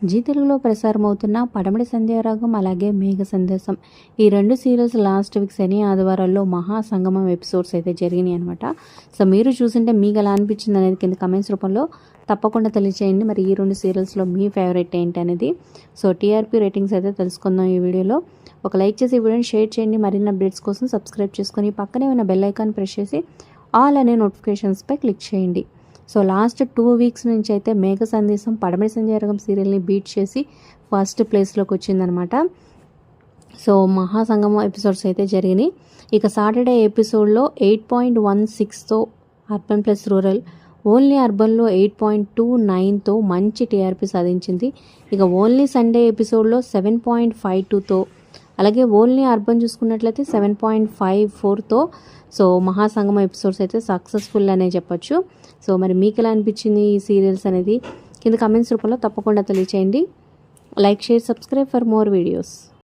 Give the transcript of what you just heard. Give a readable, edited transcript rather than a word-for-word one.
G తెలుగులో ప్రసారమవుతున్న పడమటి సంధ్యారాగం అలాగే మేఘ సందేశం ఈ రెండు సీరియల్స్ లాస్ట్ వీక్ శని ఆదివారాల్లో మహాసంగమం ఎపిసోడ్స్ అయితే జరిగినాయి అనమాట. సో మీరు చూసింటే మీకు ఎలా అనిపించింది అనేది కింద కమెంట్స్ రూపంలో తప్పకుండా తెలియచేయండి. మరి ఈ రెండు సీరియల్స్లో మీ ఫేవరెట్ ఏంటి అనేది. సో టీఆర్పీ రేటింగ్స్ అయితే తెలుసుకుందాం ఈ వీడియోలో. ఒక లైక్ చేసి ఈ వీడియోని షేర్ చేయండి. మరిన్ని అప్డేట్స్ కోసం సబ్స్క్రైబ్ చేసుకొని పక్కనే ఉన్న బెల్ ఐకాన్ ప్రెస్ చేసి ఆల్ అనే నోటిఫికేషన్స్పై క్లిక్ చేయండి. సో లాస్ట్ 2 వీక్స్ నుంచి అయితే మేఘ సందేశం పడమటి సంధ్యారాగం సీరియల్ని బీట్ చేసి ఫస్ట్ ప్లేస్లోకి వచ్చిందనమాట. సో మహాసంగమం ఎపిసోడ్స్ అయితే జరిగినాయి. ఇక సాటర్డే ఎపిసోడ్లో 8.16తో అర్బన్ ప్లస్ రూరల్, ఓన్లీ అర్బన్లో 8.29తో మంచి టీఆర్పీ సాధించింది. ఇక ఓన్లీ సండే ఎపిసోడ్లో 7.52తో, అలాగే ఓన్లీ అర్బన్ చూసుకున్నట్లయితే 7.54తో సో మహాసంగమం ఎపిసోడ్స్ అయితే సక్సెస్ఫుల్ అనే చెప్పొచ్చు. సో మరి మీకు ఎలా అనిపించింది ఈ సీరియల్స్ అనేది కింద కమెంట్స్ రూపంలో తప్పకుండా తెలియచేయండి. Like, share, subscribe for more videos.